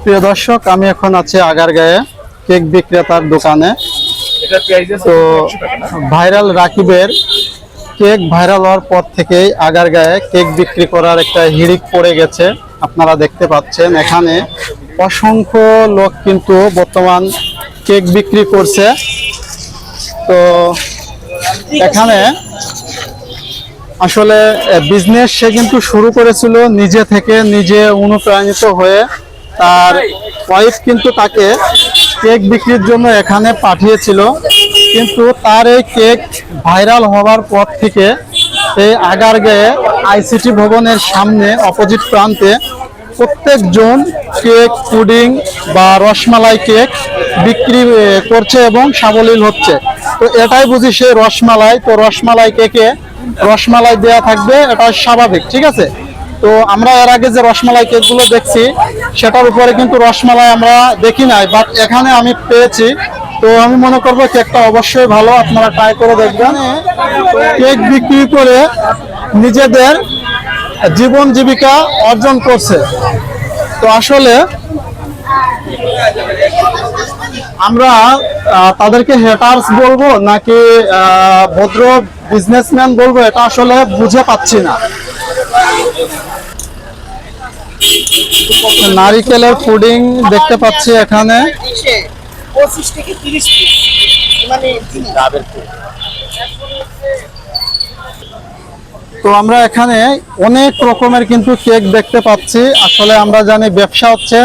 প্রিয় দর্শক, আমি এখন আছি আগারগাঁয়ে কেক বিক্রেতার দোকানে। তো ভাইরাল রাকিবের কেক ভাইরাল হওয়ার পর থেকেই আগারগাঁয়ে কেক বিক্রি করার একটা হিড়িক পড়ে গেছে। আপনারা দেখতে পাচ্ছেন এখানে অসংখ্য লোক কিন্তু বর্তমান কেক বিক্রি করছে। তো এখানে আসলে বিজনেস সে কিন্তু শুরু করেছিল নিজে থেকে, নিজে অনুপ্রাণিত হয়ে। তার ওয়াইফ কিন্তু তাকে কেক বিক্রির জন্য এখানে পাঠিয়েছিল, কিন্তু তার এই কেক ভাইরাল হওয়ার পর থেকে এই আগারগাঁয়ে আইসিটি ভবনের সামনে অপোজিট প্রান্তে প্রত্যেকজন কেক, পুডিং বা রসমালাই কেক বিক্রি করছে এবং সাবলীল হচ্ছে। তো এটাই বুঝি সে রসমালাই। তো রসমালাই কেকে রসমালাই দেয়া থাকবে, এটা স্বাভাবিক, ঠিক আছে। তো আমরা এর আগে যে রসমালাই কেকগুলো দেখছি সেটার উপরে কিন্তু রসমালাই আমরা দেখি নাই, বাট এখানে আমি পেয়েছি। তো আমি মনে করবো কেকটা অবশ্যই ভালো, আপনারা ট্রাই করে দেখবেন। কেক বিক্রি করে নিজেদের জীবন জীবিকা অর্জন করছে। তো আসলে আমরা তাদেরকে হেটার্স বলবো নাকি ভদ্র বিজনেসম্যান বলবো, এটা আসলে বুঝে পাচ্ছি না। নারিকেলের পুডিং দেখতে পাচ্ছি এখানে। তো আমরা এখানে অনেক রকমের কিন্তু কেক দেখতে পাচ্ছি। আসলে আমরা জানি ব্যবসা হচ্ছে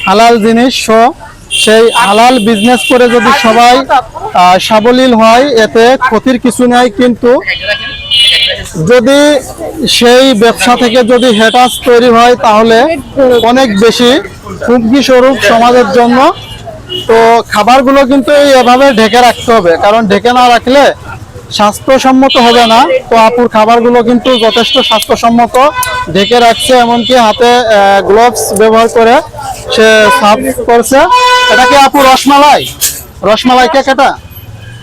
হালাল জিনিস, সেই হালাল বিজনেস করে যদি সবাই সাবলীল হয় এতে ক্ষতির কিছু নেই। কিন্তু যদি সেই ব্যবসা থেকে যদি হেটাস তৈরি হয় তাহলে অনেক বেশি হুমকি স্বরূপ সমাজের জন্য। তো খাবারগুলো কিন্তু এভাবে ঢেকে রাখতে হবে, কারণ ঢেকে না রাখলে স্বাস্থ্যসম্মত হবে না। তো আপুর খাবারগুলো কিন্তু যথেষ্ট স্বাস্থ্যসম্মত, ঢেকে রাখছে, এমনকি হাতে গ্লোভস ব্যবহার করে সে সার্ভ করছে। এটা কি আপু রসমালাই? রসমালাই কেক এটা?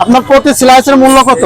আপনার প্রতি স্লাইসের মূল্য কত?